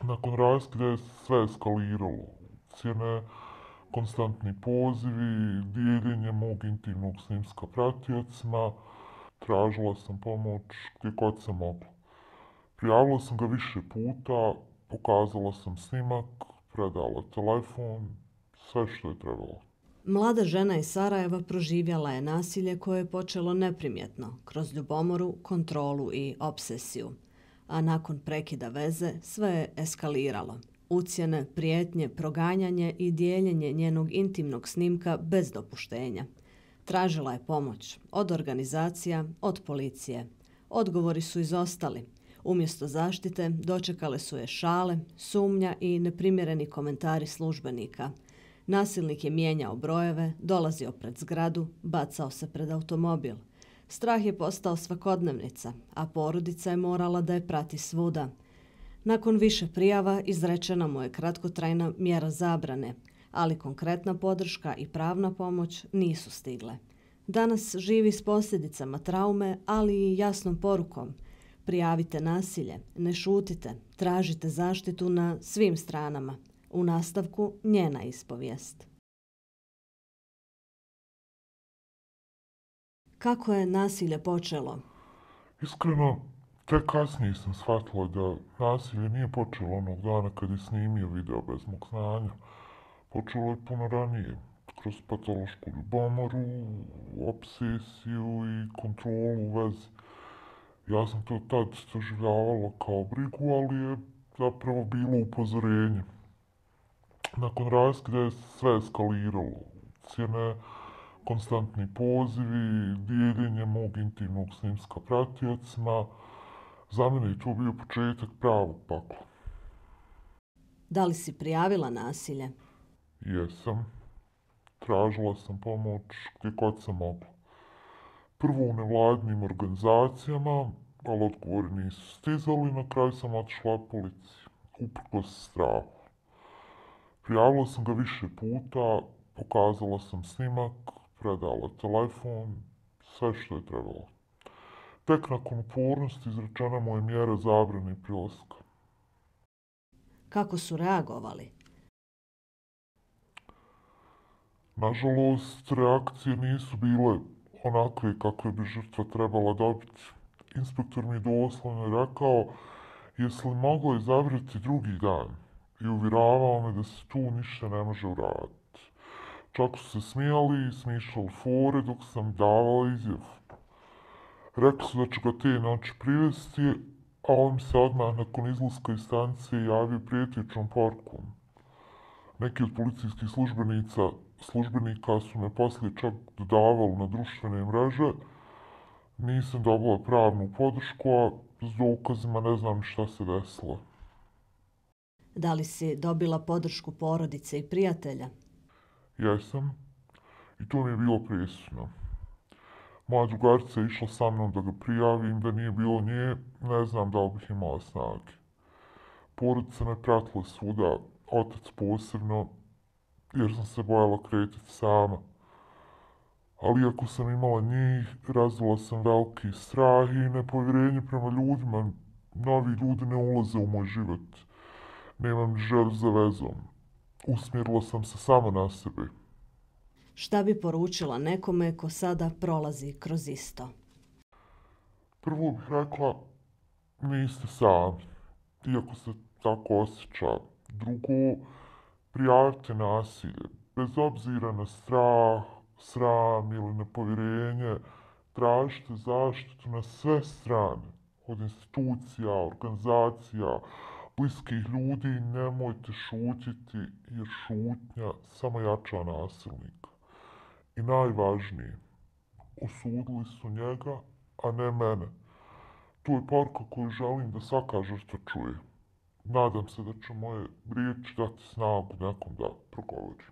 Nakon raskida je sve eskaliralo. Ucjene, konstantni pozivi, dijeljenje mog intimnog snimska pratiocima. Tražila sam pomoć gdje god sam mogla. Prijavila sam ga više puta, pokazala sam snimak, predala telefon, sve što je trebalo. Mlada žena iz Sarajeva proživjela je nasilje koje je počelo neprimjetno, kroz ljubomoru, kontrolu i obsesiju. A nakon prekida veze sve je eskaliralo. Ucjene, prijetnje, proganjanje i dijeljenje njenog intimnog snimka bez dopuštenja. Tražila je pomoć od organizacija, od policije. Odgovori su izostali. Umjesto zaštite dočekale su je šale, sumnja i neprimjereni komentari službenika. Nasilnik je mijenjao brojeve, dolazio pred zgradu, bacao se pred automobil. Strah je postao svakodnevnica, a porodica je morala da je prati svuda. Nakon više prijava izrečena mu je kratkotrajna mjera zabrane, ali konkretna podrška i pravna pomoć nisu stigle. Danas živi s posljedicama traume, ali i jasnom porukom. Prijavite nasilje, ne šutite, tražite zaštitu na svim stranama. U nastavku njena ispovijest. Kako je nasilje počelo? Iskreno, tek kasnije sam shvatila da nasilje nije počelo onog dana kad je snimio video bez mog znanja. Počelo je puno ranije, kroz patološku ljubomoru, obsesiju i kontrolu u vezi. Ja sam to tad doživljavala kao brigu, ali je zapravo bilo upozorenje. Nakon raskida je sve eskaliralo. Ucjene, konstantni pozivi, dijeljenje mog intimnog snimska pratiocima. Za mene je to bio početak pravog pakla. Da li si prijavila nasilje? Jesam. Tražila sam pomoć gdje god sam mogla. Prvo u nevladinim organizacijama, ali odgovori nisu stizali, na kraju sam otišla policiji, uprkos strahu. Prijavila sam ga više puta, pokazala sam snimak, predala telefon, sve što je trebalo. Tek nakon upornosti izrečena mu je mjera zabrane prilaska. Kako su reagovali? Nažalost, reakcije nisu bile onakve kakve bi žrtva trebala dobiti. Inspektor mi je doslovno rekao, jesi li mogla izabrati drugi dan, i uvjeravao me da se tu ništa ne može uraditi. Čak su se smijali i smišljali fore dok sam davala izjavu. Rekli su da ću ga te noći privesti, a on se odmah nakon izlaska iz stanice javio prijetečnom porukom. Neki od policijskih službenika su me poslije čak dodavali na društvene mreže. Nisam dobila pravnu podršku, a s dokazima ne znam šta se desilo. Da li si dobila podršku porodice i prijatelja? Jesam. I to mi je bilo presudno. Moja drugarica je išla sa mnom da ga prijavim, da nije bilo nje, ne znam da li bih imala snage. Porodica me pratila svuda, otac posebno, jer sam se bojala kretati sama. Ali iako sam imala njih, razvila sam veliki strah i nepovjerenje prema ljudima. Novi ljudi ne ulaze u moj život. Nemam ni želju za vezom. Usmjerila sam se samo na sebe. Šta bi poručila nekome ko sada prolazi kroz isto? Prvo bih rekla, niste sami, iako se tako osjeća. Drugo, prijavite nasilje, bez obzira na strah, sram ili nepovjerenje. Tražite zaštitu na sve strane, od institucija, organizacija, bliskih ljudi. Nemojte šutiti, jer šutnja samo jača nasilnika. I najvažnije, osudili su njega, a ne mene. To je poruka koju želim da svaka žrtva čuje. Nadam se da će moje riječi dati snagu nekom da progovori.